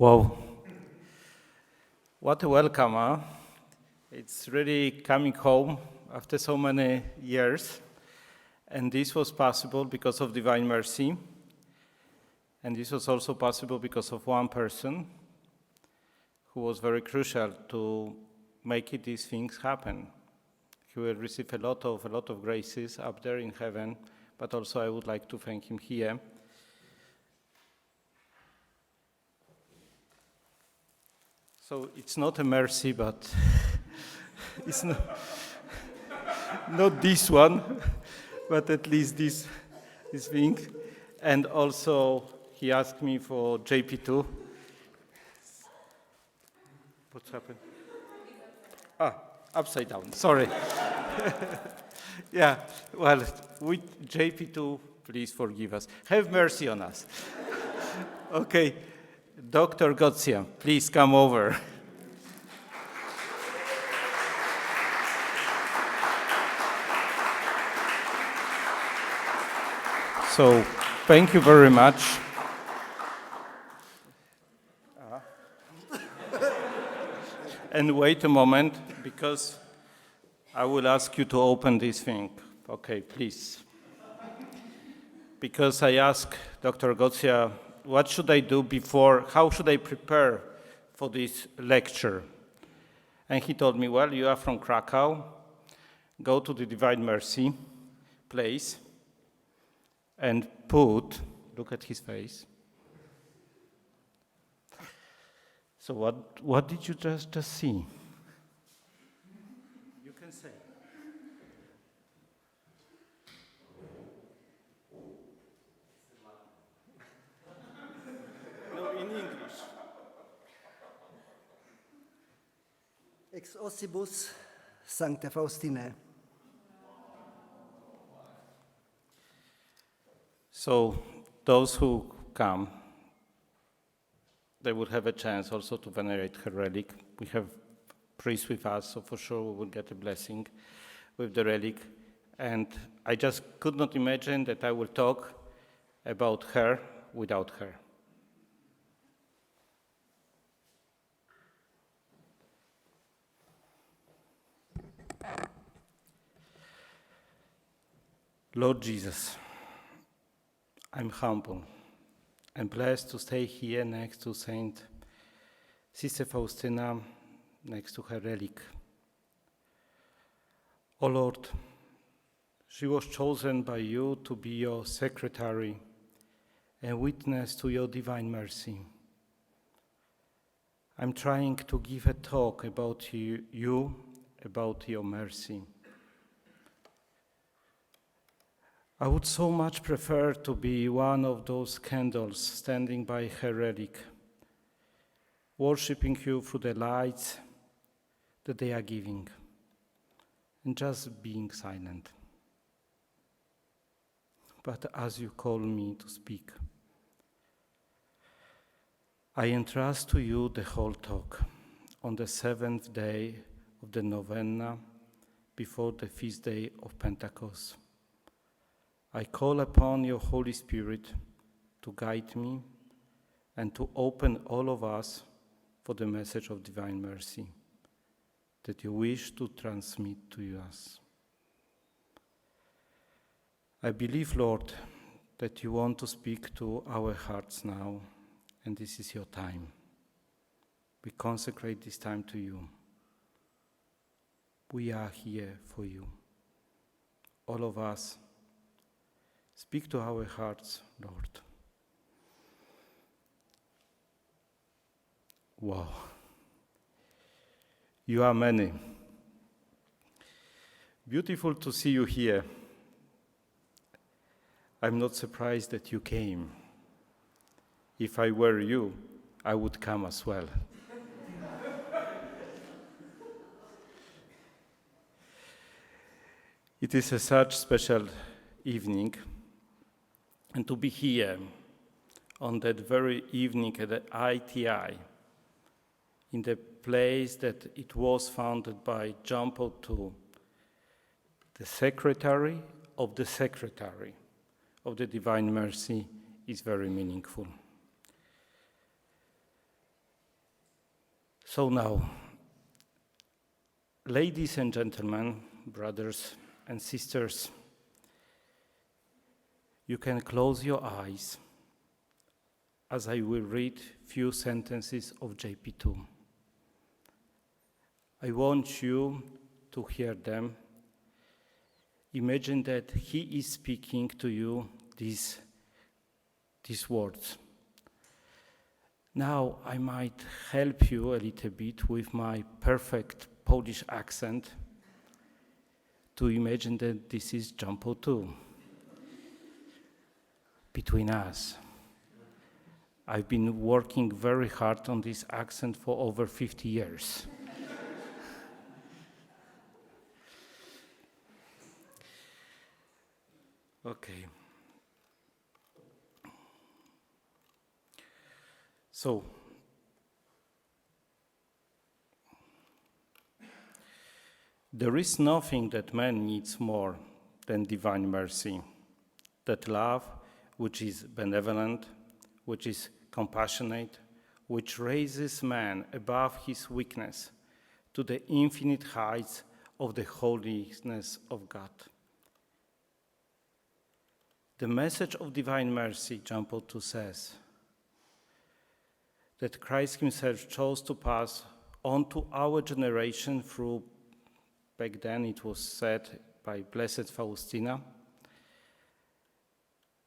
Wow, what a welcome, huh? It's really coming home after so many years, and this was possible because of divine mercy, and this was also possible because of one person who was very crucial to make these things happen. He will receive a lot of graces up there in heaven, but also I would like to thank him here. So it's not a mercy, but it's not this one, but at least this thing. And also he asked me for JP2. What's happened? Upside down, sorry. Yeah, well, with JP2, please forgive us. Have mercy on us. Okay, Dr. Gotzia, please come over. So, thank you very much. And wait a moment, because I will ask you to open this thing. Okay, please. Because I asked Dr. Gotzia, what should I do before, how should I prepare for this lecture? And he told me, well, you are from Krakow, go to the Divine Mercy place and look at his face. So what did you just see? You can say. No, in English. Ex ossibus Sancta Faustinae. So those who come, they would have a chance also to venerate her relic. We have priests with us, so for sure we will get a blessing with the relic. And I just could not imagine that I will talk about her without her. Lord Jesus, I'm humble and blessed to stay here next to Sister Faustina, next to her relic. O Lord, she was chosen by you to be your secretary and witness to your divine mercy. I'm trying to give a talk about you, about your mercy. I would so much prefer to be one of those candles standing by her relic, worshiping you through the lights that they are giving, and just being silent. But as you call me to speak, I entrust to you the whole talk on the 7th day of the novena before the feast day of Pentecost. I call upon your Holy Spirit to guide me and to open all of us for the message of divine mercy that you wish to transmit to us. I believe, Lord, that you want to speak to our hearts now, and this is your time. We consecrate this time to you. We are here for you. All of us. Speak to our hearts, Lord. Wow. You are many. Beautiful to see you here. I'm not surprised that you came. If I were you, I would come as well. It is such special evening. And to be here on that very evening at the ITI, in the place that it was founded by John Paul II, the secretary of the Divine Mercy, is very meaningful. So now, ladies and gentlemen, brothers and sisters, you can close your eyes as I will read few sentences of JP2. I want you to hear them. Imagine that he is speaking to you these words. Now I might help you a little bit with my perfect Polish accent to imagine that this is Jumbo 2. Between us. I've been working very hard on this accent for over 50 years. Okay. So, there is nothing that man needs more than divine mercy, that love which is benevolent, which is compassionate, which raises man above his weakness to the infinite heights of the holiness of God. The message of divine mercy, John Paul II says, that Christ himself chose to pass on to our generation through, back then it was said by Blessed Faustina,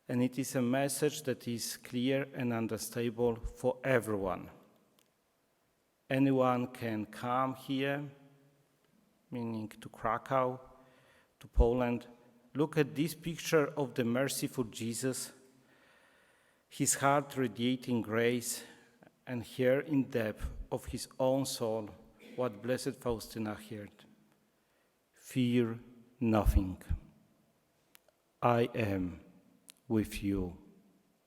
and it is a message that is clear and understandable for everyone. Anyone can come here, meaning to Krakow, to Poland, look at this picture of the merciful Jesus, his heart radiating grace, and hear in depth of his own soul what Blessed Faustina heard. Fear nothing. I am with you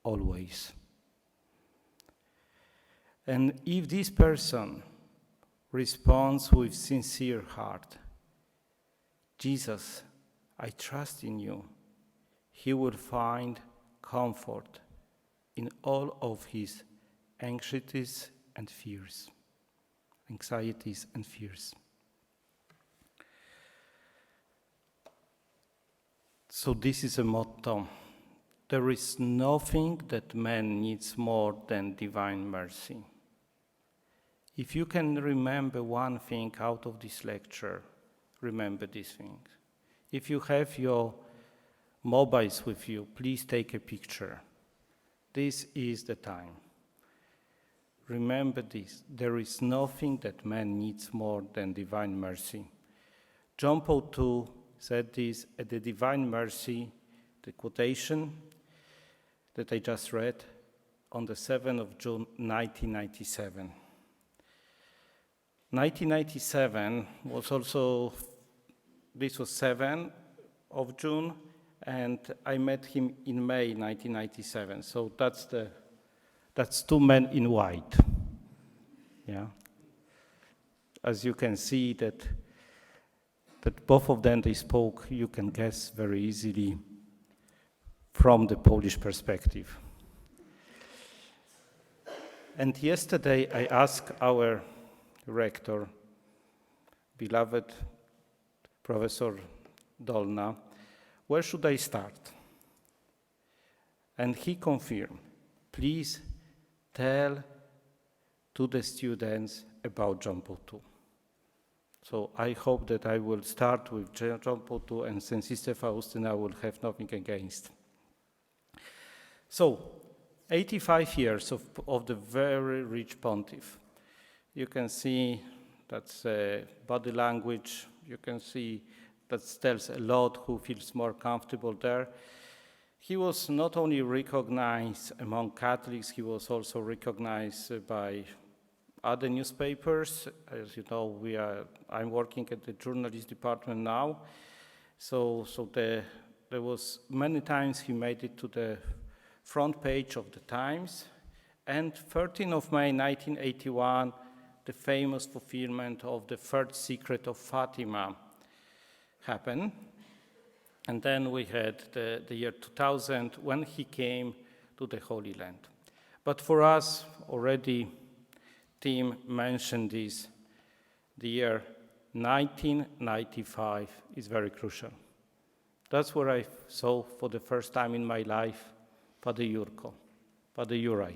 always. And if this person responds with sincere heart, Jesus, I trust in you, he will find comfort in all of his anxieties and fears. So this is a motto. There is nothing that man needs more than divine mercy. If you can remember one thing out of this lecture, remember these things. If you have your mobiles with you, please take a picture. This is the time. Remember this, there is nothing that man needs more than divine mercy. John Paul II said this at the divine mercy, the quotation that I just read, on the 7th of June, 1997. 1997 was also, this was 7th of June, and I met him in May 1997. So that's two men in white. Yeah. As you can see that both of them, they spoke, you can guess very easily, from the Polish perspective. And yesterday I asked our rector, beloved Professor Dolna, where should I start? And he confirmed, please tell to the students about John Paul II. So I hope that I will start with John Paul II, and St. Sister Faustina will have nothing against. So, 85 years of the very rich pontiff. You can see that's body language. You can see that tells a lot who feels more comfortable there. He was not only recognized among Catholics, he was also recognized by other newspapers. As you know, I'm working at the journalist department now. So there was many times he made it to the front page of the Times. And 13th of May 1981, the famous fulfillment of the third secret of Fatima happened. And then we had the year 2000 when he came to the Holy Land. But for us, already team mentioned this, the year 1995 is very crucial. That's where I saw for the first time in my life Padre Jurko, Padre Juraj.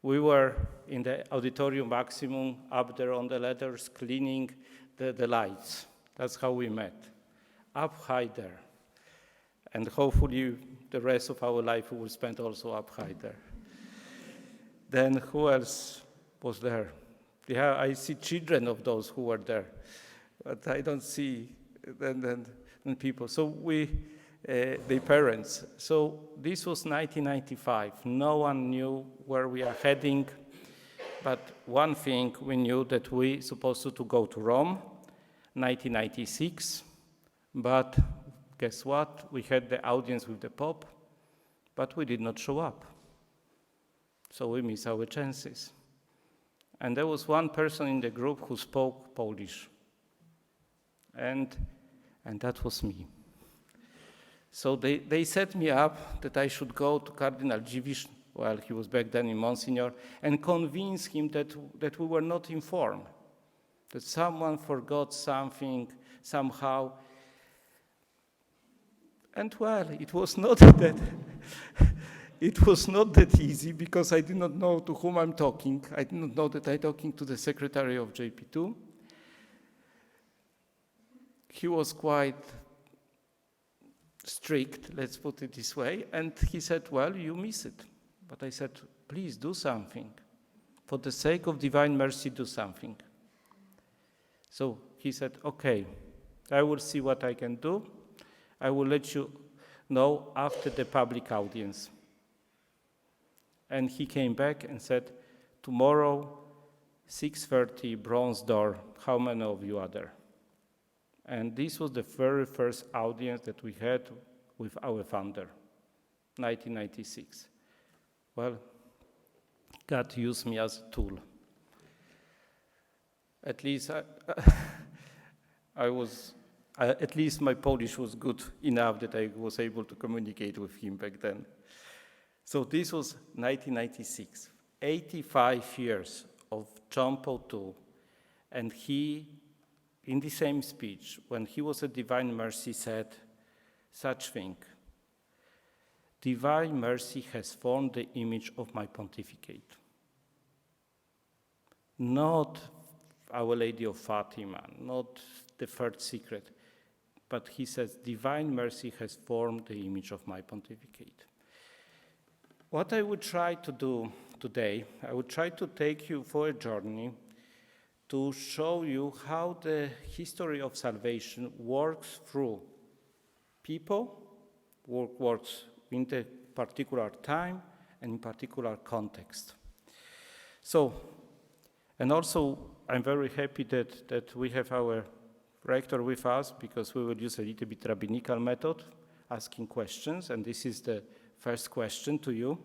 We were in the Auditorium Maximum up there on the ladders cleaning the lights. That's how we met, up high there. And hopefully the rest of our life we will spend also up high there. Then who else was there? Yeah, I see children of those who were there, but I don't see then people. So the parents. So this was 1995. No one knew where we are heading, but one thing we knew that we supposed to go to Rome, 1996, but guess what? We had the audience with the Pope, but we did not show up. So we missed our chances. And there was one person in the group who spoke Polish. And that was me. So they set me up that I should go to Cardinal Dziwisz, well, he was back then in Monsignor, and convince him that we were not informed, that someone forgot something somehow. And well, it was not that it was not that easy because I did not know to whom I'm talking. I did not know that I'm talking to the secretary of JP2. He was quite strict, let's put it this way, and he said, well, you miss it. But I said, please do something. For the sake of divine mercy, do something. So he said, okay, I will see what I can do. I will let you know after the public audience. And he came back and said, tomorrow, 6:30, bronze door, how many of you are there? And this was the very first audience that we had with our founder, 1996. Well, God used me as a tool. At least at least my Polish was good enough that I was able to communicate with him back then. So this was 1996, 85 years of John Paul II, and he, in the same speech, when he was at Divine Mercy, said such thing: Divine Mercy has formed the image of my pontificate. Not Our Lady of Fatima, not the third secret, but he says, Divine Mercy has formed the image of my pontificate. What I would try to do today, I would try to take you for a journey to show you how the history of salvation works through people, works in the particular time and in particular context. So, and also I'm very happy that we have our rector with us, because we will use a little bit rabbinical method, asking questions, and this is the first question to you.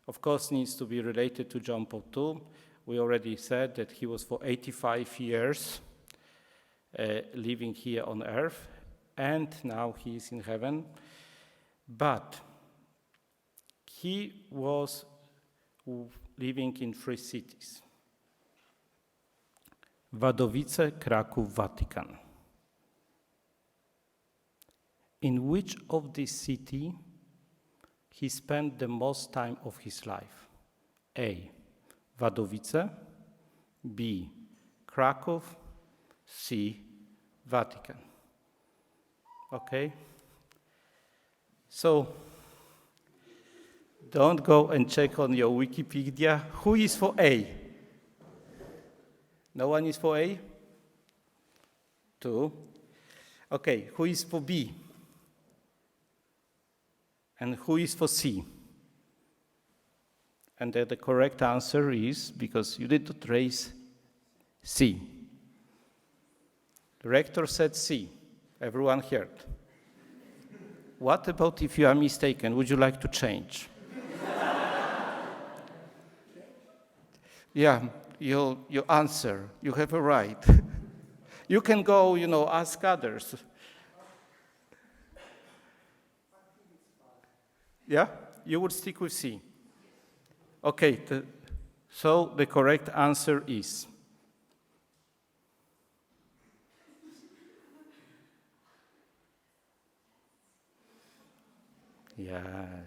Of course, needs to be related to John Paul II. We already said that he was for 85 years living here on earth, and now he is in heaven. But he was living in 3 cities: Wadowice, Kraków, Vatican. In which of these cities he spent the most time of his life? A, Wadowice, B, Kraków, C, Vatican. Okay? So, don't go and check on your Wikipedia. Who is for A? No one is for A? 2. Okay, who is for B? And who is for C? And the correct answer is, because you did not raise, C. The rector said C. Everyone heard. What about if you are mistaken? Would you like to change? Yeah, you answer. You have a right. You can go, ask others. Yeah? You would stick with C. Okay, So the correct answer is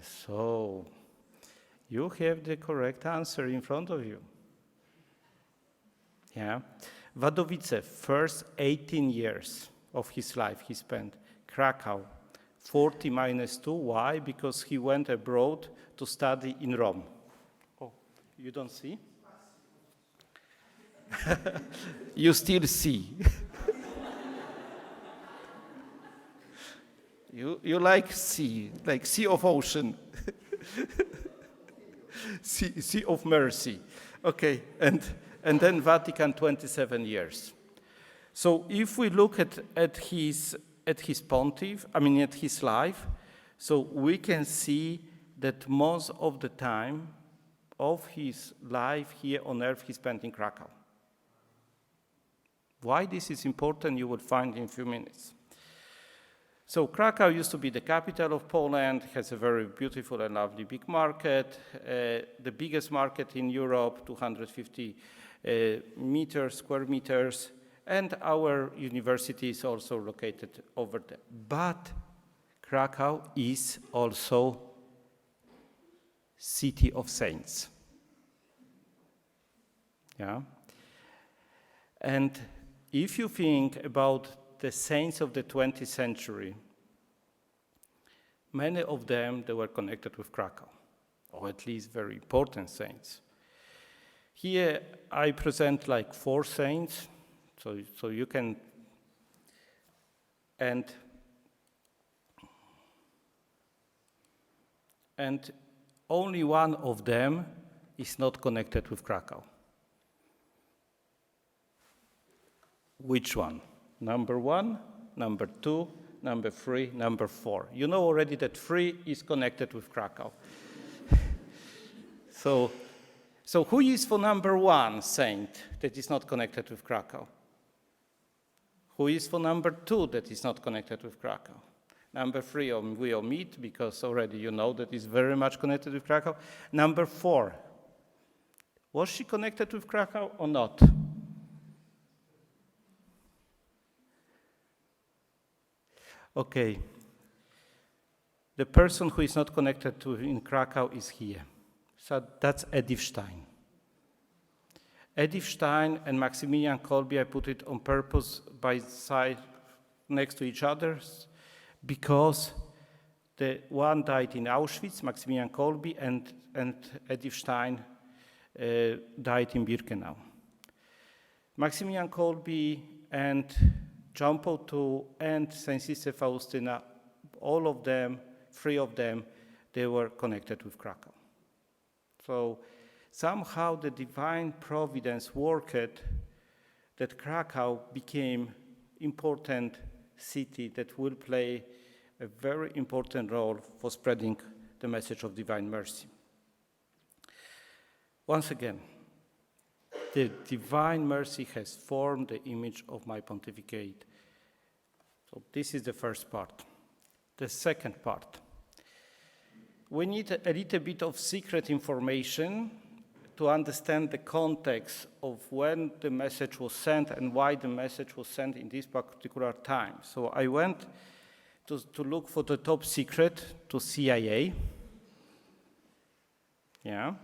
so you have the correct answer in front of you. Yeah. Wadowice, first 18 years of his life he spent. Krakow, 40 minus 2. Why? Because he went abroad to study in Rome. Oh, you don't see? You still see. You like sea of ocean. sea of mercy. Okay, and then Vatican, 27 years. So if we look at his life, so we can see that most of the time of his life here on earth he spent in Krakow. Why this is important, you will find in a few minutes. So Krakow used to be the capital of Poland, has a very beautiful and lovely big market, the biggest market in Europe, 250 square meters, and our university is also located over there. But Krakow is also city of saints. Yeah. And if you think about the saints of the 20th century, many of them, they were connected with Krakow, or at least very important saints. Here I present like 4 saints, so you can, and only one of them is not connected with Krakow. Which one? Number 1, number 2, number 3, number 4. You know already that 3 is connected with Krakow. So who is for number 1 saint that is not connected with Krakow? Who is for number 2 that is not connected with Krakow? Number 3, we omit, because already you know that is very much connected with Krakow. Number 4, was she connected with Krakow or not? Okay, the person who is not connected to in Krakow is here. So that's Edith Stein. Edith Stein and Maximilian Kolbe, I put it on purpose by side next to each other, because the one died in Auschwitz, Maximilian Kolbe, and Edith Stein died in Birkenau. Maximilian Kolbe and John Paul II and Saint Sister Faustina, all of them, 3 of them, they were connected with Krakow. So somehow the divine providence worked that Krakow became important city that will play a very important role for spreading the message of divine mercy. Once again, the divine mercy has formed the image of my pontificate. So this is the first part. The second part. We need a little bit of secret information to understand the context of when the message was sent and why the message was sent in this particular time. So I went to look for the top secret to CIA. Yeah.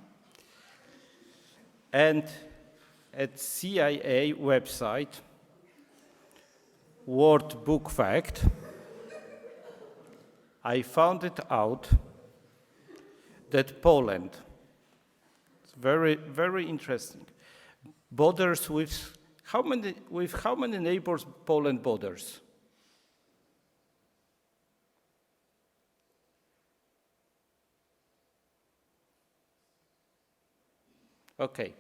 And at CIA website, World Book Fact, I found it out that Poland, it's very, very interesting, borders with how many neighbors Poland borders? Okay,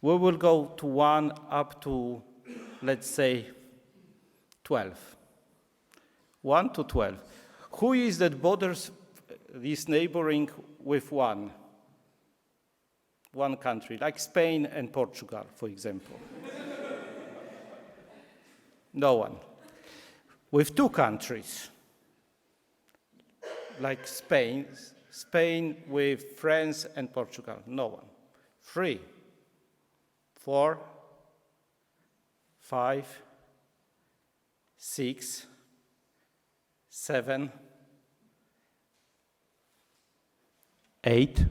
we will go to 1 up to, let's say, 12. 1 to 12. Who is that borders this neighboring with one country, like Spain and Portugal, for example? No one. With 2 countries, like Spain with France and Portugal, no one. 3, 4, 5, 6, 7, 8,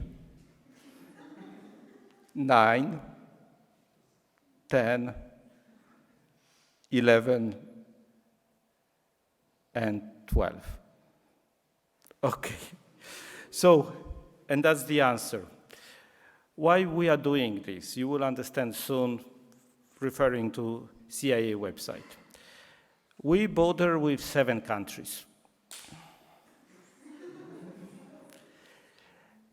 9, 10, 11, and 12. Okay, so, and that's the answer. Why we are doing this, you will understand soon, referring to CIA website. We border with 7 countries.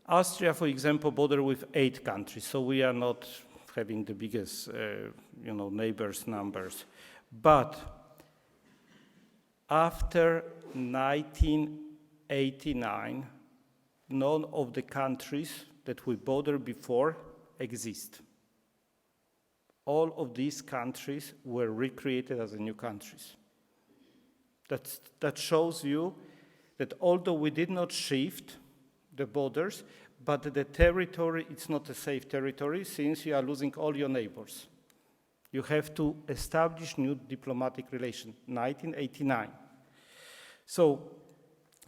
Austria, for example, border with 8 countries, so we are not having the biggest, neighbors numbers. But after 1989, none of the countries that we bordered before exist. All of these countries were recreated as new countries. That shows you that although we did not shift the borders, but the territory, it's not a safe territory since you are losing all your neighbors. You have to establish new diplomatic relations, 1989. So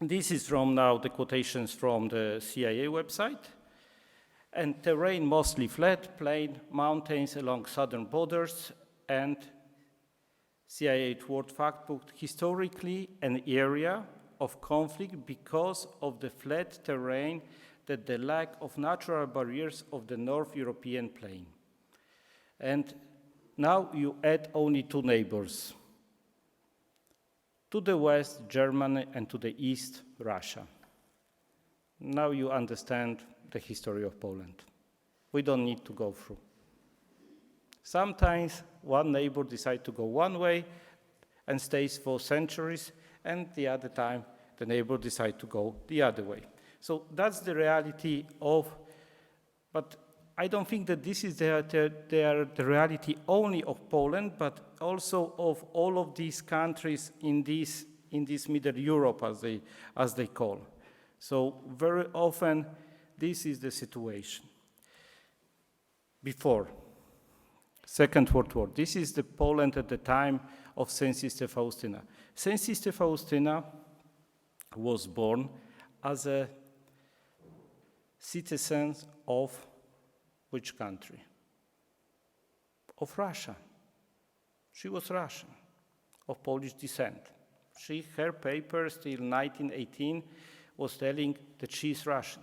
this is from now the quotations from the CIA website. And terrain mostly flat, plain, mountains along southern borders, and CIA World Factbook, historically an area of conflict because of the flat terrain, that the lack of natural barriers of the North European plain. And now you add only 2 neighbors. To the west, Germany, and to the east, Russia. Now you understand the history of Poland. We don't need to go through. Sometimes one neighbor decides to go one way and stays for centuries, and the other time the neighbor decides to go the other way. So that's the reality of, but I don't think that this is the reality only of Poland, but also of all of these countries in this Middle Europe, as they call. So very often, this is the situation. Before Second World War, this is the Poland at the time of Saint Sister Faustina. Saint Sister Faustina was born as a citizen of which country? Of Russia. She was Russian, of Polish descent. Her papers till 1918 was telling that she is Russian,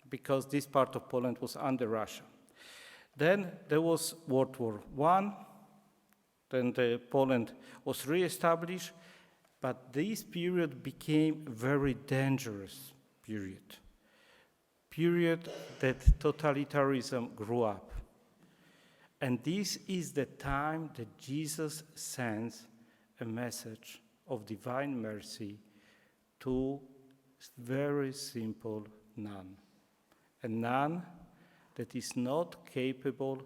because this part of Poland was under Russia. Then there was World War I, then Poland was re-established, but this period became a very dangerous period that totalitarianism grew up. And this is the time that Jesus sends a message of divine mercy to very simple nun. A nun that is not capable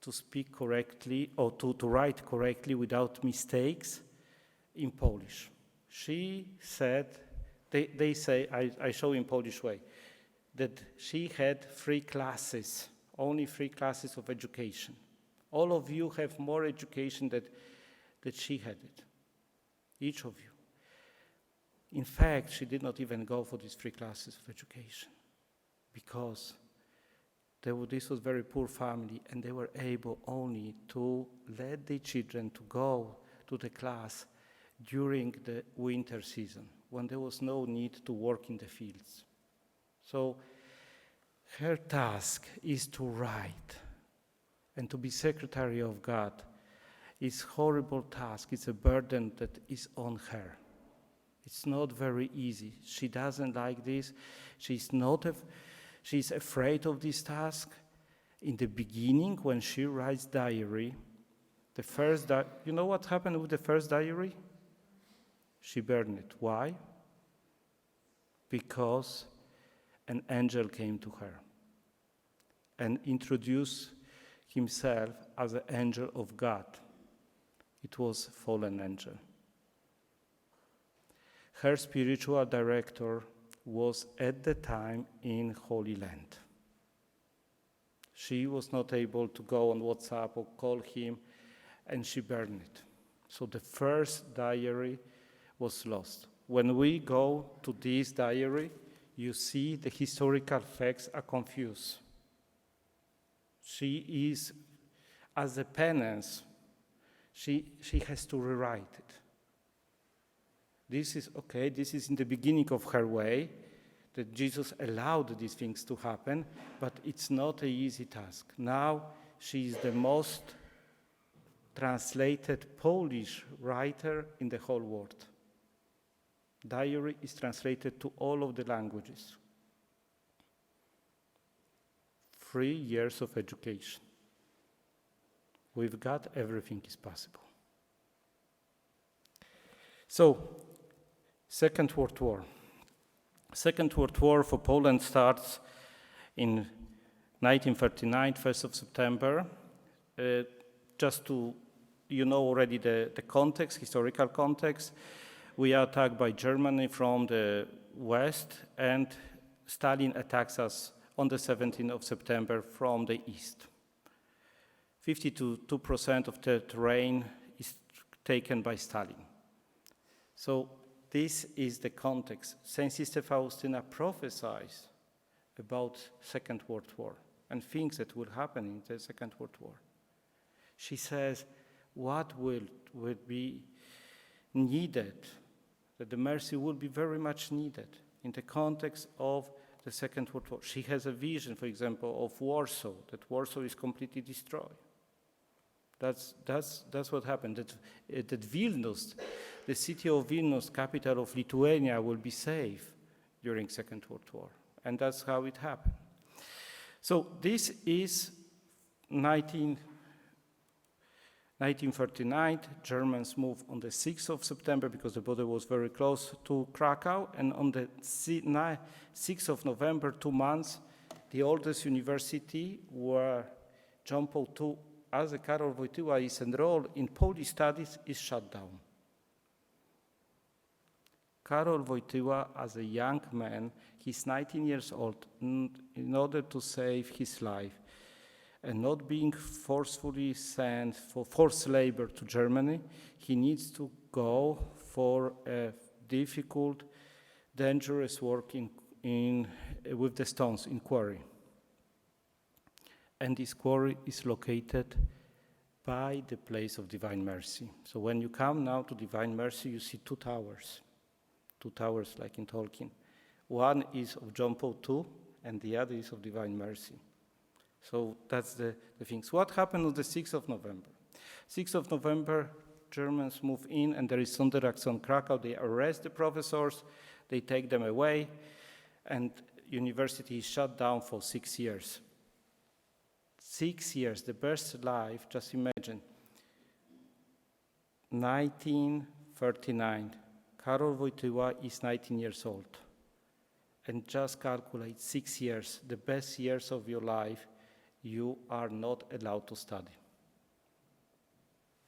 to speak correctly or to write correctly without mistakes in Polish. She said, they say, I show in Polish way, that she had 3 classes, only 3 classes of education. All of you have more education that she had it, each of you. In fact, she did not even go for these 3 classes of education because this was a very poor family, and they were able only to let the children to go to the class during the winter season, when there was no need to work in the fields. So her task is to write, and to be secretary of God is a horrible task. It's a burden that is on her. It's not very easy. She doesn't like this. She's afraid of this task. In the beginning, when she writes diary, you know what happened with the first diary? She burned it. Why? Because an angel came to her and introduced himself as an angel of God. It was a fallen angel. Her spiritual director was at the time in Holy Land. She was not able to go on WhatsApp or call him, and she burned it. So the first diary was lost. When we go to this diary, you see the historical facts are confused. She is, as a penance, she has to rewrite it. This is okay, this is in the beginning of her way, that Jesus allowed these things to happen, but it's not an easy task. Now she is the most translated Polish writer in the whole world. Diary is translated to all of the languages. 3 years of education. With God, everything is possible. So, Second World War. Second World War for Poland starts in 1939, 1st of September. Just to, you know already the context, historical context. We are attacked by Germany from the west, and Stalin attacks us on the 17th of September from the east. 52% of the terrain is taken by Stalin. So this is the context. Saint Sister Faustina prophesies about Second World War and things that will happen in the Second World War. She says what will be needed, that the mercy will be very much needed in the context of the Second World War. She has a vision, for example, of Warsaw, that Warsaw is completely destroyed. That's what happened, that Vilnius, the city of Vilnius, capital of Lithuania, will be safe during Second World War. And that's how it happened. So this is 1939, Germans moved on the 6th of September because the border was very close to Krakow, and on the 6th of November, 2 months, the oldest university where John Paul II, as a Karol Wojtyła, is enrolled in Polish studies, is shut down. Karol Wojtyła, as a young man, he's 19 years old, in order to save his life, and not being forcefully sent for forced labor to Germany, he needs to go for a difficult, dangerous work with the stones in quarry. And this quarry is located by the place of Divine Mercy. So when you come now to Divine Mercy, you see two towers like in Tolkien. One is of John Paul II, and the other is of Divine Mercy. So that's the things. What happened on the 6th of November? 6th of November, Germans move in, and there is Sonderaktion Krakow. They arrest the professors, they take them away, and university is shut down for 6 years. 6 years, the best life, just imagine. 1939, Karol Wojtyła is 19 years old. And just calculate 6 years, the best years of your life, you are not allowed to study.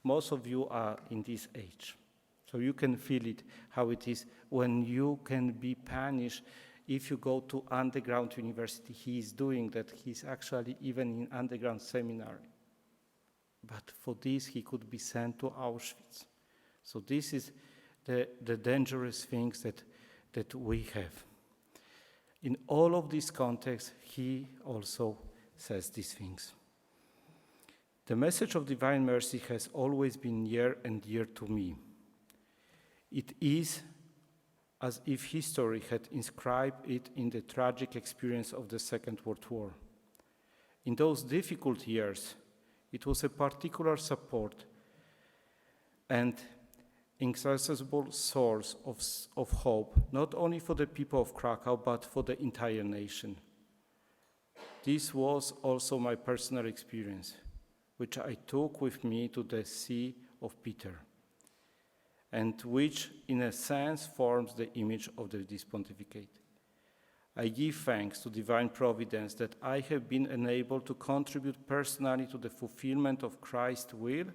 Most of you are in this age. So you can feel it, how it is when you can be punished. If you go to underground university, he is doing that. He's actually even in underground seminary. But for this, he could be sent to Auschwitz. So this is the dangerous things that we have. In all of this context, he also says these things. The message of Divine Mercy has always been near and dear to me. It is as if history had inscribed it in the tragic experience of the Second World War. In those difficult years, it was a particular support and inaccessible source of hope, not only for the people of Krakow, but for the entire nation. This was also my personal experience, which I took with me to the See of Peter, and which, in a sense, forms the image of this pontificate. I give thanks to Divine Providence that I have been enabled to contribute personally to the fulfillment of Christ's will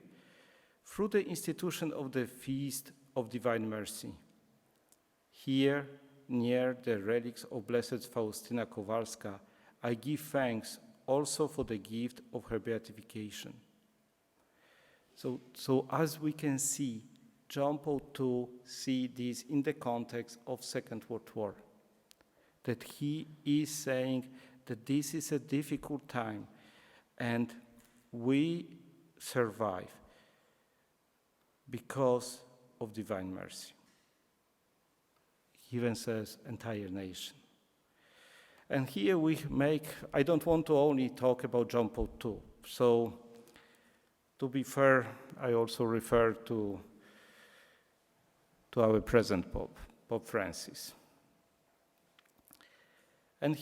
through the institution of the Feast of Divine Mercy. Here, near the relics of Blessed Faustina Kowalska, I give thanks also for the gift of her beatification. So as we can see, John Paul II see this in the context of Second World War, that he is saying that this is a difficult time and we survive because of divine mercy. He even says entire nation. And here I don't want to only talk about John Paul II. So to be fair, I also refer to our present Pope, Pope Francis. And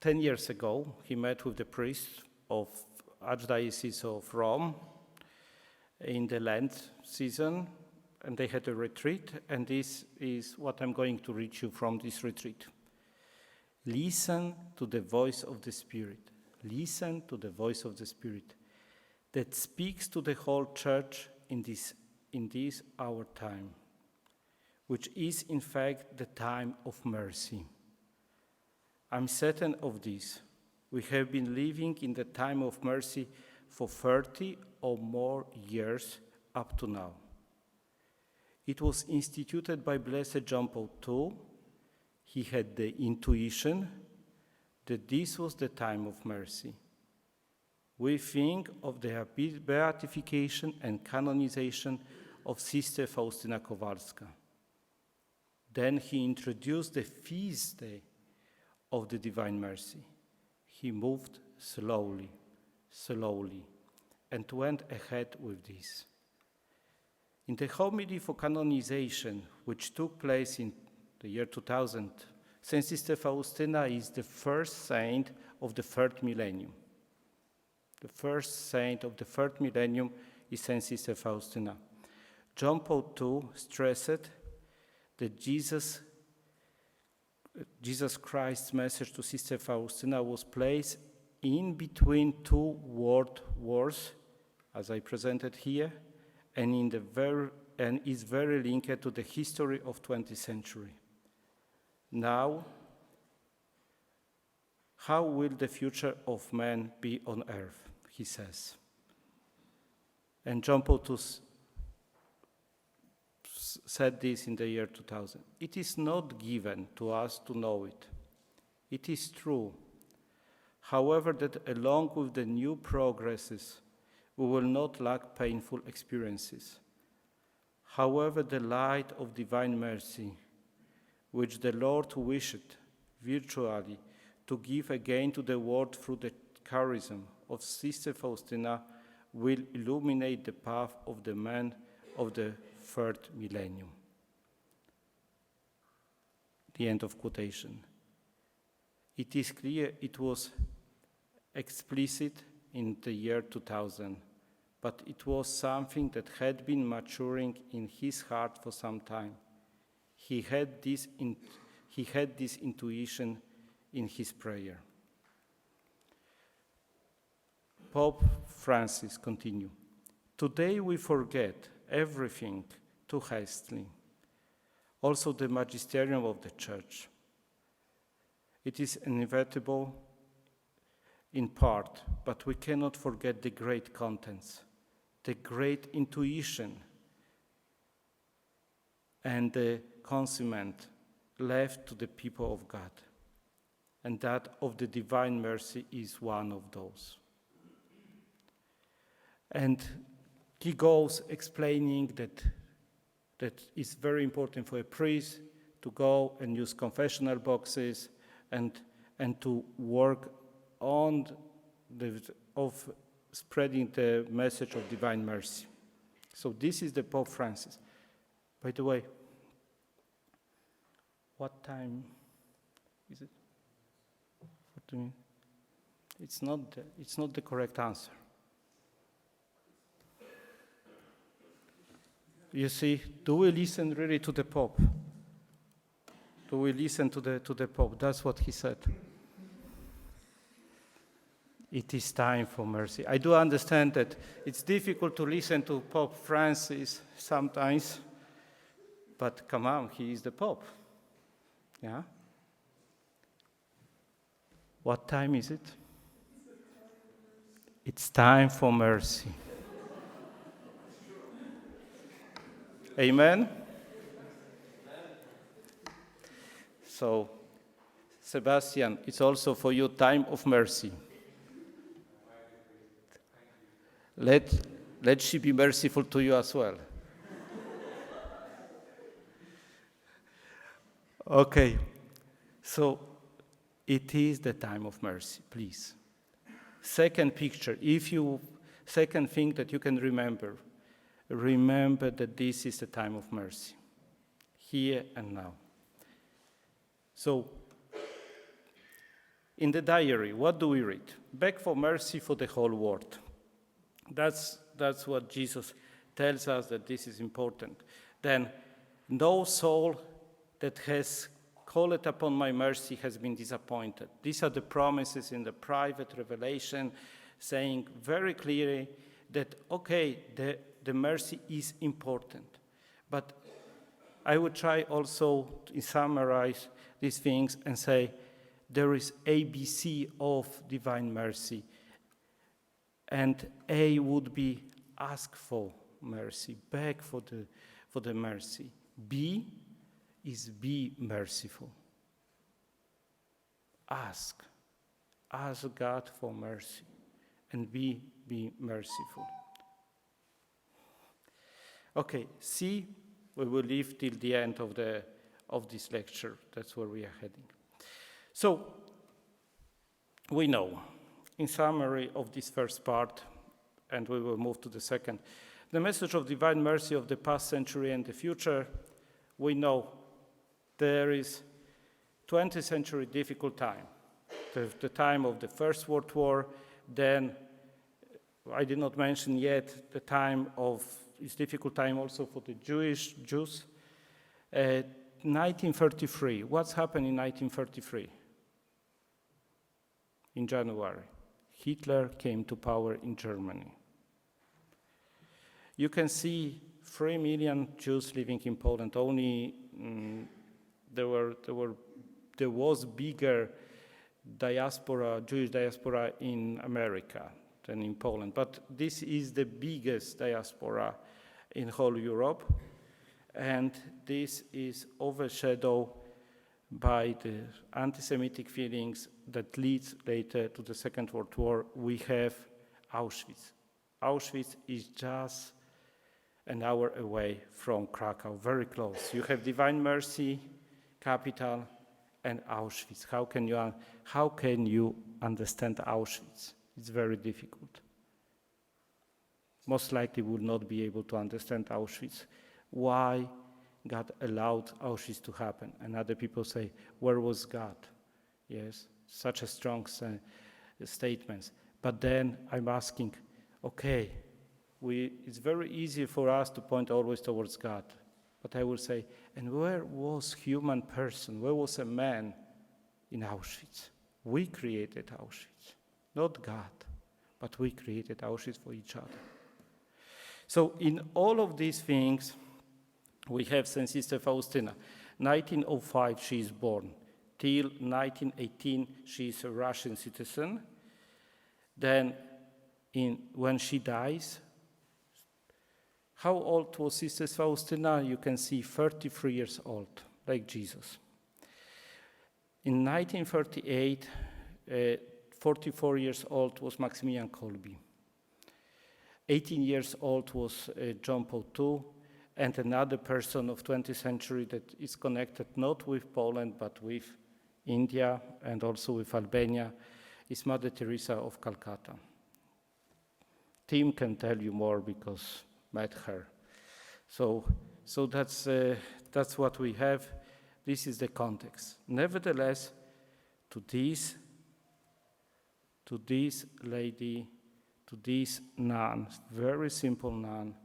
10 years ago, he met with the priest of Archdiocese of Rome in the Lent season, and they had a retreat, and this is what I'm going to read you from this retreat. Listen to the voice of the Spirit. Listen to the voice of the Spirit that speaks to the whole church in this our time, which is in fact the time of mercy. I'm certain of this. We have been living in the time of mercy for 30 or more years up to now. It was instituted by Blessed John Paul II. He had the intuition that this was the time of mercy. We think of the beatification and canonization of Sister Faustina Kowalska. Then he introduced the feast day of the Divine Mercy. He moved slowly, and went ahead with this. In the homily for canonization, which took place in the year 2000, Saint Sister Faustina is the first saint of the third millennium. The first saint of the third millennium is Saint Sister Faustina. John Paul II stressed that Jesus Christ's message to Sister Faustina was placed in between two world wars, as I presented here, and is very linked to the history of 20th century. Now, how will the future of man be on earth, he says. And John Paul II said this in the year 2000. It is not given to us to know it. It is true, however, that along with the new progresses, we will not lack painful experiences. However, the light of divine mercy, which the Lord wished virtually to give again to the world through the charism of Sister Faustina, will illuminate the path of the man of the third millennium. The end of quotation. It is clear it was explicit in the year 2000, but it was something that had been maturing in his heart for some time. He had this intuition in his prayer. Pope Francis continued, "Today we forget everything too hastily, also the magisterium of the Church. It is inevitable in part, but we cannot forget the great contents, the great intuition, and the consummate left to the people of God. And that of the divine mercy is one of those." And he goes explaining that it's very important for a priest to go and use confessional boxes and to work on of spreading the message of divine mercy. So this is the Pope Francis. By the way, what time is it? What do you mean? It's not the correct answer. You see, do we listen really to the Pope? Do we listen to the Pope? That's what he said. It is time for mercy. I do understand that it's difficult to listen to Pope Francis sometimes, but come on, he is the Pope. Yeah? What time is it? It's time for mercy. Amen? So, Sebastian, it's also for you time of mercy. Let she be merciful to you as well. Okay, so it is the time of mercy, please. Second picture, second thing that you can remember that this is the time of mercy, here and now. So, in the diary, what do we read? Beg for mercy for the whole world. That's what Jesus tells us, that this is important. Then, no soul that has called upon my mercy has been disappointed. These are the promises in the private revelation, saying very clearly that, okay, the mercy is important. But I would try also to summarize these things and say there is ABC of divine mercy. And A would be ask for mercy, beg for the mercy. B is be merciful. Ask God for mercy, and be merciful. Okay, C, we will leave till the end of this lecture. That's where we are heading. So, we know, in summary of this first part, and we will move to the second, the message of divine mercy of the past century and the future, we know there is 20th century difficult time, the time of the First World War, then I did not mention yet the time of, it's difficult time also for the Jews. 1933, what's happened in 1933? In January, Hitler came to power in Germany. You can see 3 million Jews living in Poland. Only there was bigger diaspora, Jewish diaspora in America than in Poland. But this is the biggest diaspora in whole Europe, and this is overshadowed by the anti-Semitic feelings that leads later to the Second World War. We have Auschwitz. Auschwitz is just an hour away from Krakow, very close. You have Divine Mercy, capital, and Auschwitz. How can you understand Auschwitz? It's very difficult. Most likely will not be able to understand Auschwitz. Why God allowed Auschwitz to happen? And other people say, where was God? Yes, such a strong statements. But then I'm asking, okay, it's very easy for us to point always towards God. But I will say, and where was human person? Where was a man in Auschwitz? We created Auschwitz, not God, but we created Auschwitz for each other. So in all of these things, we have St. Sister Faustina. 1905, she is born. Till 1918, she is a Russian citizen. Then, when she dies, how old was Sister Faustina? You can see 33 years old, like Jesus. In 1938, 44 years old was Maximilian Kolbe. 18 years old was John Paul II, and another person of 20th century that is connected not with Poland, but with India and also with Albania, is Mother Teresa of Calcutta. Tim can tell you more because met her. So that's what we have. This is the context. Nevertheless, to this lady, to this nun, very simple nun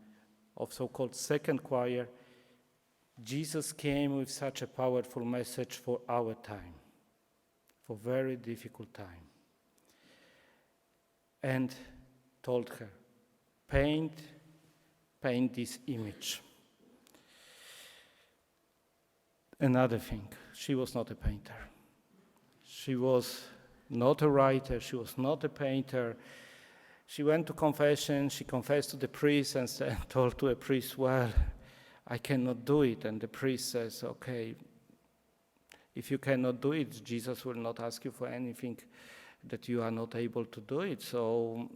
of so-called second choir, Jesus came with such a powerful message for our time, for very difficult time, and told her, paint this image. Another thing, she was not a painter. She was not a writer, she was not a painter. She went to confession, she confessed to the priest and told to a priest, well, I cannot do it. And the priest says, okay, if you cannot do it, Jesus will not ask you for anything that you are not able to do it. So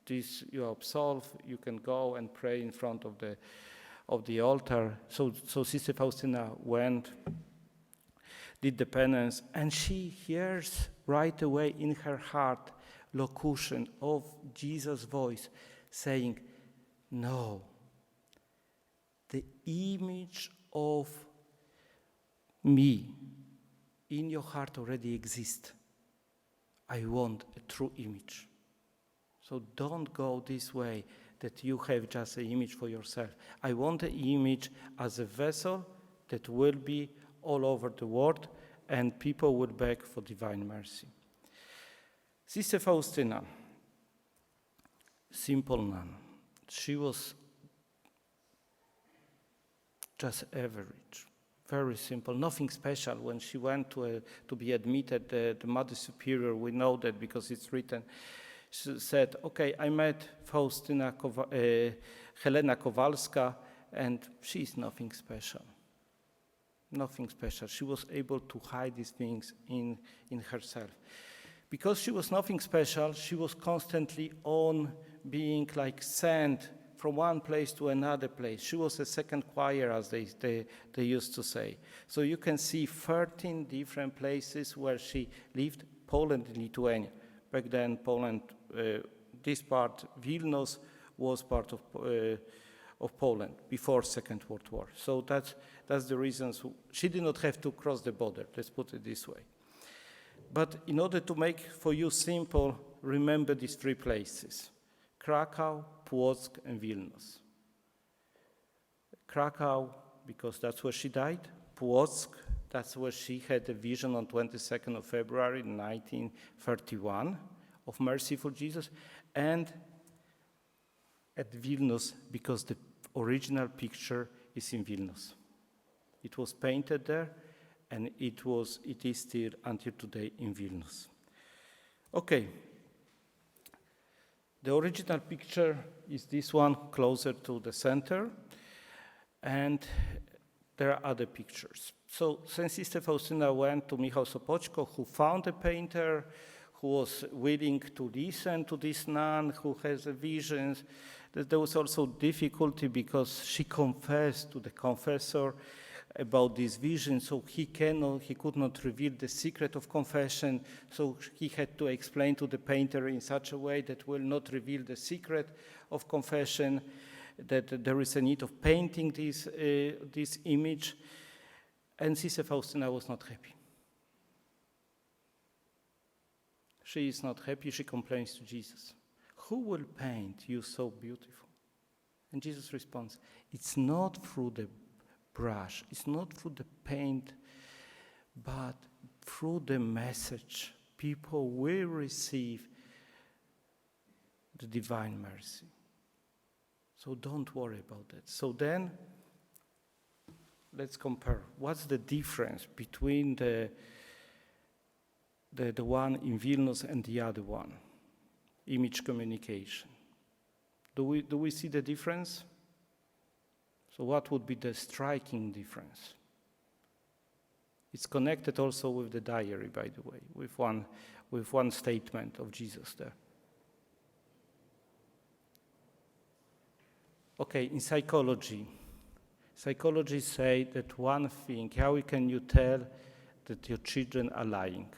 this you are absolved, you can go and pray in front of the altar. So Sister Faustina went, did the penance, and she hears right away in her heart locution of Jesus' voice saying, no, the image of me in your heart already exists. I want a true image. So don't go this way that you have just an image for yourself. I want an image as a vessel that will be all over the world and people will beg for divine mercy. Sister Faustina, simple nun. She was just average, very simple, nothing special. When she went to be admitted, the Mother Superior, we know that because it's written, she said, okay, I met Faustina Helena Kowalska, and she's nothing special. Nothing special. She was able to hide these things in herself. Because she was nothing special, she was constantly on being like sent from one place to another place. She was a second choir, as they used to say. So you can see 13 different places where she lived, Poland and Lithuania. Back then, Poland, this part, Vilnius, was part of Poland before Second World War. So that's the reasons. She did not have to cross the border, let's put it this way. But in order to make for you simple, remember these three places: Krakow, Płock, and Vilnius. Krakow, because that's where she died. Płock, that's where she had a vision on 22nd of February 1931 of Merciful Jesus. And at Vilnius, because the original picture is in Vilnius. It was painted there, and it is still until today in Vilnius. Okay. The original picture is this one closer to the center, and there are other pictures. So St. Sister Faustina went to Michał Sopoćko, who found a painter, who was willing to listen to this nun, who has visions. There was also difficulty because she confessed to the confessor about this vision, so he could not reveal the secret of confession, so he had to explain to the painter in such a way that will not reveal the secret of confession, that there is a need of painting this image, and Sister Faustina was not happy. She is not happy, she complains to Jesus. Who will paint you so beautiful? And Jesus responds, it's not through the brush, it's not through the paint, but through the message. People will receive the divine mercy. So don't worry about that. So then, let's compare. What's the difference between the one in Vilnius and the other one? Image communication. Do we see the difference? So what would be the striking difference? It's connected also with the diary, by the way, with one statement of Jesus there. Okay, in psychologists say that one thing, how can you tell that your children are lying?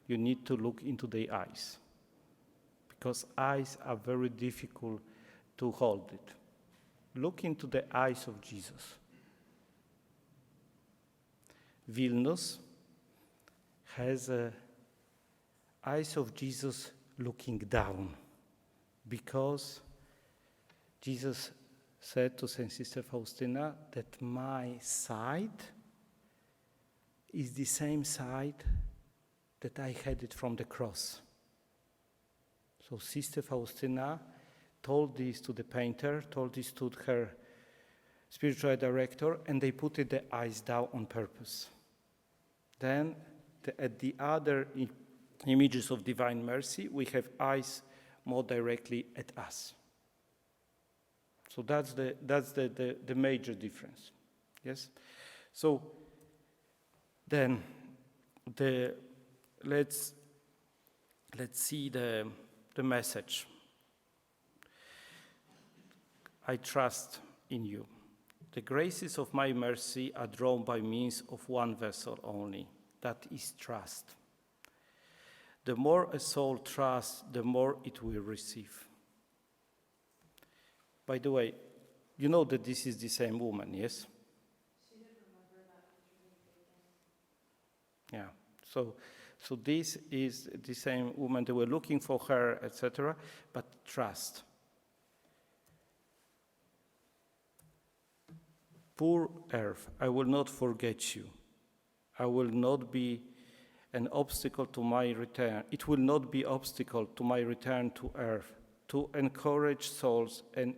You need to look into their eyes, because eyes are very difficult to hold it. Look into the eyes of Jesus. Vilnius has eyes of Jesus looking down, because Jesus said to St. Sister Faustina that my side is the same side that I had it from the cross. So Sister Faustina told this to the painter, told this to her spiritual director, and they put the eyes down on purpose. Then at the other images of divine mercy, we have eyes more directly at us. So that's the major difference. Yes? So then let's see the message. I trust in you. The graces of my mercy are drawn by means of one vessel only, that is trust. The more a soul trusts, the more it will receive. By the way, you know that this is the same woman, yes? She didn't remember that picture. Yeah. So this is the same woman. They were looking for her, etc. But trust. Poor earth, I will not forget you. I will not be an obstacle to my return. It will not be obstacle to my return to earth, to encourage souls and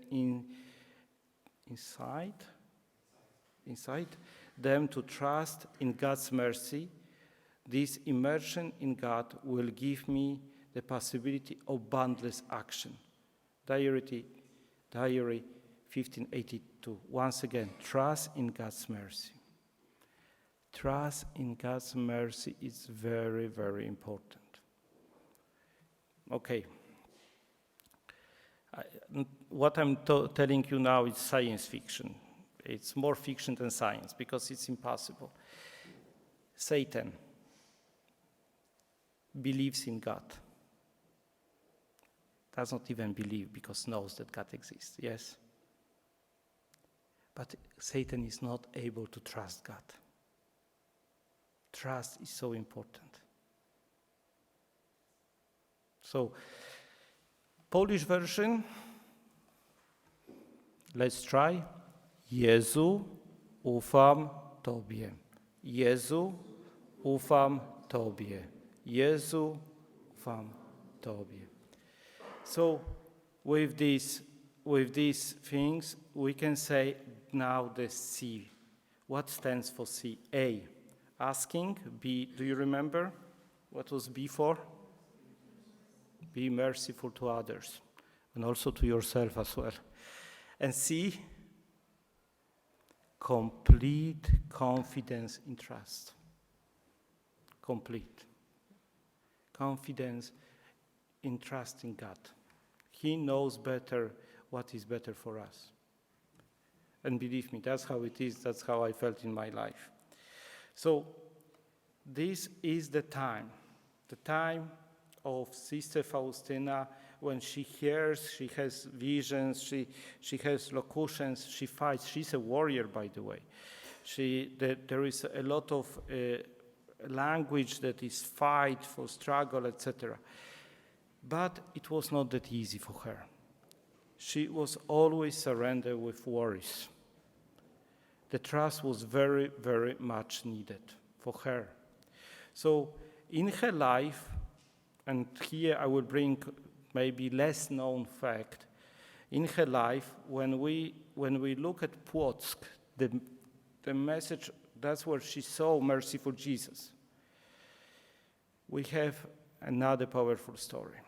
inside them to trust in God's mercy. This immersion in God will give me the possibility of boundless action. Diary 1582. Once again, trust in God's mercy. Trust in God's mercy is very, very important. Okay. What I'm telling you now is science fiction. It's more fiction than science because it's impossible. Satan believes in God. Does not even believe because knows that God exists, yes? But Satan is not able to trust God. Trust is so important. So, Polish version, let's try. Jezu, ufam Tobie. Jezu, ufam Tobie. Jezu, ufam Tobie. So, with these things, we can say now the C. What stands for C? A, asking. B, do you remember what was B for? Be merciful to others and also to yourself as well. And C, complete confidence in trust. Complete confidence in trusting God. He knows better what is better for us. And believe me, that's how it is, that's how I felt in my life. So this is the time of Sister Faustina when she hears, she has visions, she has locutions, she fights. She's a warrior, by the way. There is a lot of language that is fight, for struggle, etc. But it was not that easy for her. She was always surrendered with worries. The trust was very, very much needed for her. So in her life, and here I will bring maybe less known fact, in her life, when we look at Płock, the message, that's where she saw merciful Jesus. We have another powerful story.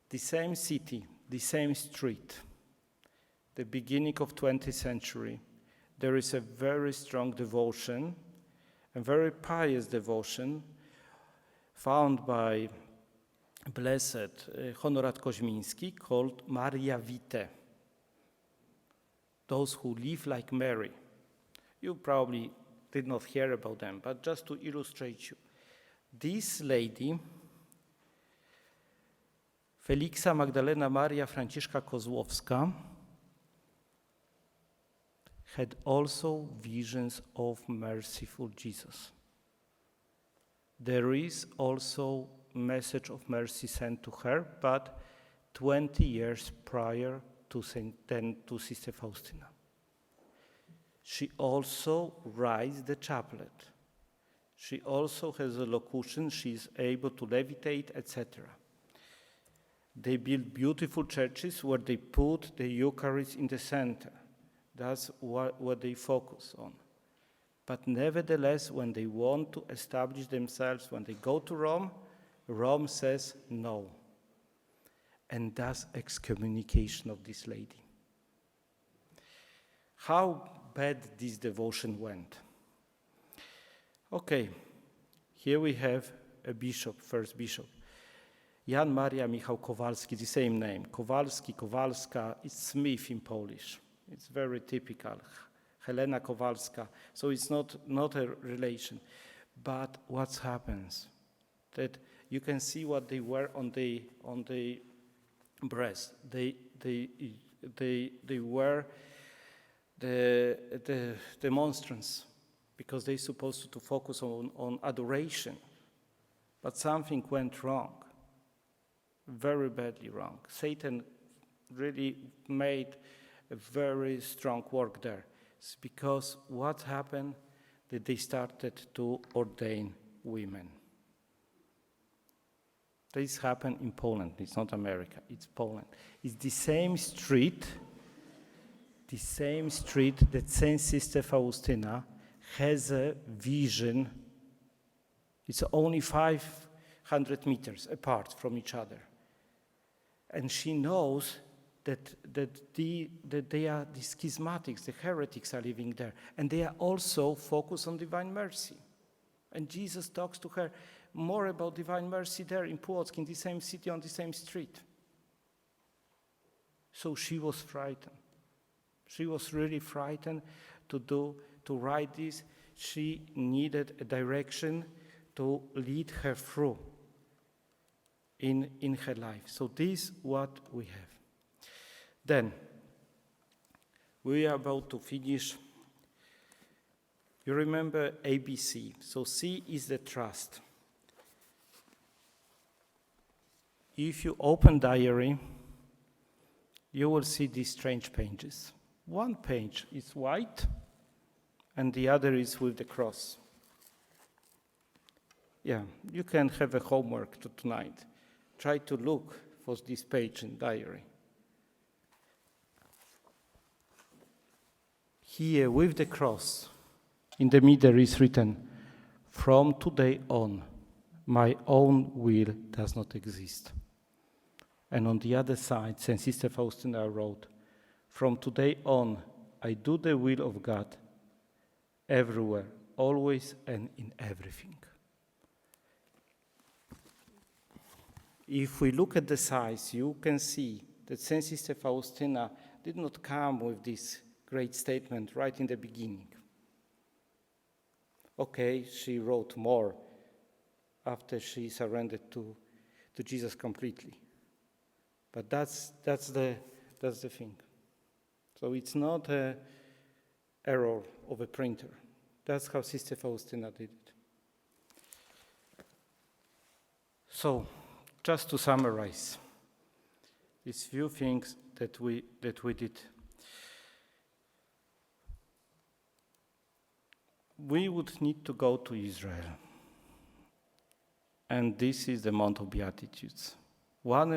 The same city, the same street, the beginning of 20th century, there is a very strong devotion, a very pious devotion found by Blessed Honorat Koźmiński called Maria Vitae, those who live like Mary. You probably did not hear about them, but just to illustrate you. This lady, Feliksa Magdalena Maria Franciszka Kozłowska, had also visions of merciful Jesus. There is also message of mercy sent to her, but 20 years prior to Sister Faustina. She also writes the chaplet. She also has a locution. She is able to levitate, etc. They build beautiful churches where they put the Eucharist in the center. That's what they focus on. But nevertheless, when they want to establish themselves, when they go to Rome, Rome says no, and does excommunication of this lady. How bad this devotion went. Okay, here we have a bishop, first bishop. Jan Maria Michał Kowalski, the same name. Kowalski, Kowalska, it's Smith in Polish. It's very typical. Helena Kowalska, so it's not a relation. But what happens? That you can see what they wear on the breast. They wear the monstrance because they're supposed to focus on adoration. But something went wrong, very badly wrong. Satan really made a very strong work there. It's because what happened, that they started to ordain women. This happened in Poland. It's not America, it's Poland. It's the same street that Saint Sister Faustina has a vision. It's only 500 meters apart from each other. And she knows that they are the schismatics, the heretics are living there. And they are also focused on divine mercy. And Jesus talks to her more about divine mercy there in Płock, in the same city, on the same street. So she was frightened. She was really frightened to write this. She needed a direction to lead her through in her life. So this is what we have. Then, we are about to finish. You remember ABC. So C is the trust. If you open diary, you will see these strange pages. One page is white, and the other is with the cross. Yeah, you can have a homework tonight. Try to look for this page in diary. Here, with the cross, in the middle is written, "From today on, my own will does not exist." And on the other side, St. Sister Faustina wrote, "From today on, I do the will of God everywhere, always and in everything." If we look at the size, you can see that St. Sister Faustina did not come with this great statement right in the beginning. Okay, she wrote more after she surrendered to Jesus completely. But that's the thing. So it's not an error of a printer. That's how Sister Faustina did it. So, just to summarize, these few things that we did. We would need to go to Israel. And this is the Mount of Beatitudes. One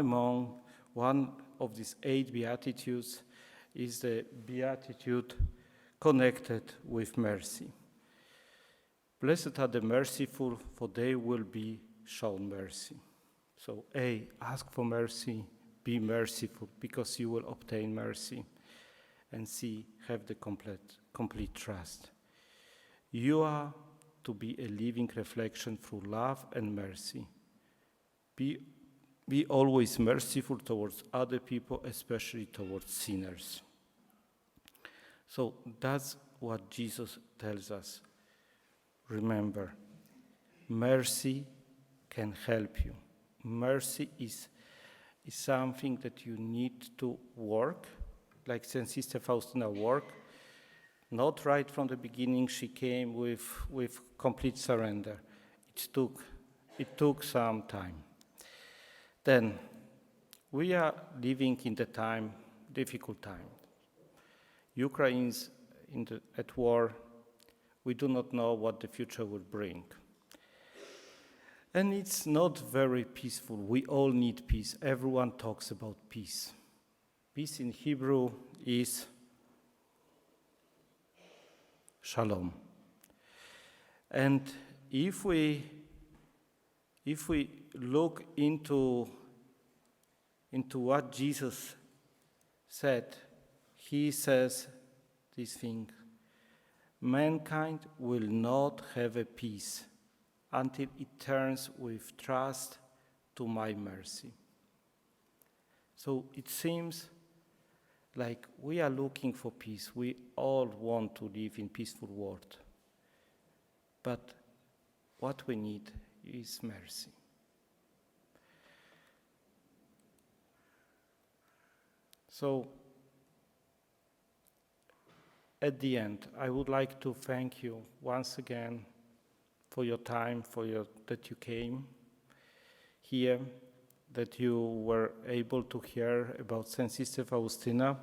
of these 8 Beatitudes is the Beatitude connected with mercy. Blessed are the merciful, for they will be shown mercy. So A, ask for mercy, be merciful, because you will obtain mercy. And C, have the complete trust. You are to be a living reflection through love and mercy. Be always merciful towards other people, especially towards sinners. So that's what Jesus tells us. Remember, mercy can help you. Mercy is something that you need to work, like St. Sister Faustina worked. Not right from the beginning, she came with complete surrender. It took some time. Then, we are living in the difficult time. Ukraine's at war. We do not know what the future will bring. And it's not very peaceful. We all need peace. Everyone talks about peace. Peace in Hebrew is shalom. And if we look into what Jesus said, he says this thing: mankind will not have a peace until it turns with trust to my mercy. So it seems like we are looking for peace. We all want to live in peaceful world. But what we need is mercy. So at the end, I would like to thank you once again for your time, that you came here, that you were able to hear about Saint Sister Faustina.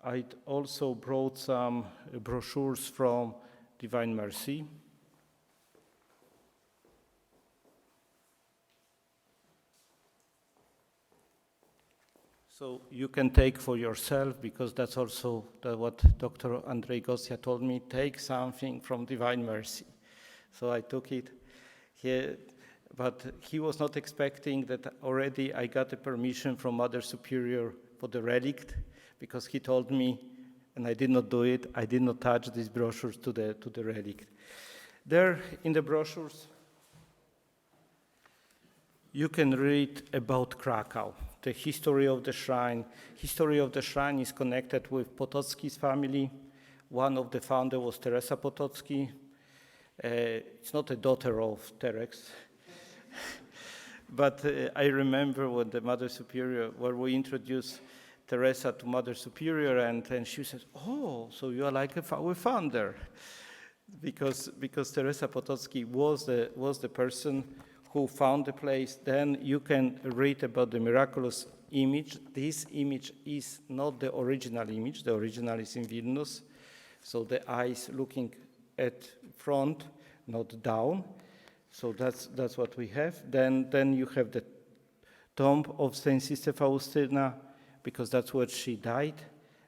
I also brought some brochures from Divine Mercy. So you can take for yourself, because that's also what Dr. Andrzej Gosia told me, take something from Divine Mercy. So I took it here, but he was not expecting that already I got a permission from Mother Superior for the relict, because he told me, and I did not do it, I did not touch these brochures to the relict. There in the brochures, you can read about Krakow, the history of the shrine. History of the shrine is connected with Potocki's family. One of the founders was Teresa Potocki. It's not a daughter of Terex. But I remember when the Mother Superior, where we introduced Teresa to Mother Superior, and she says, "Oh, so you are like our founder," because Teresa Potocki was the person who found the place. Then you can read about the miraculous image. This image is not the original image. The original is in Vilnius, so the eyes looking at front, not down. So that's what we have. Then you have the tomb of Saint Sister Faustina, because that's where she died.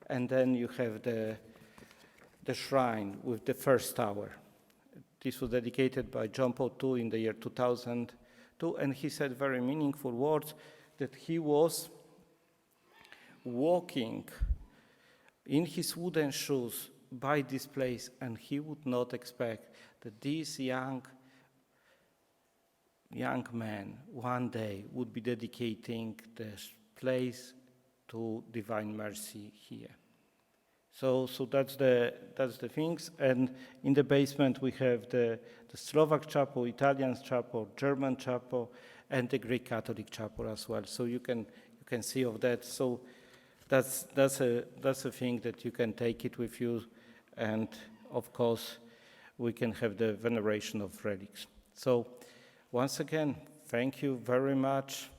And then you have the shrine with the first tower. This was dedicated by John Paul II in the year 2002, and he said very meaningful words, that he was walking in his wooden shoes by this place, and he would not expect that this young man one day would be dedicating this place to Divine Mercy here. So that's the things, and in the basement we have the Slovak chapel, Italian chapel, German chapel, and the Greek Catholic chapel as well. So you can see of that. So that's a thing that you can take it with you, and of course we can have the veneration of relics. So once again, thank you very much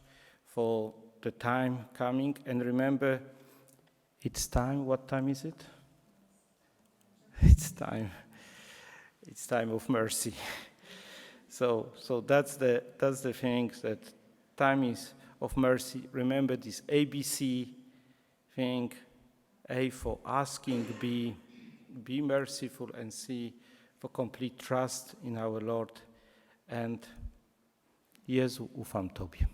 for the time coming, and remember, it's time. What time is it? It's time. It's time of mercy. So that's the thing, that time is of mercy. Remember this ABC thing: A for asking, B, be merciful, and C for complete trust in our Lord. And Jezu, ufam Tobie.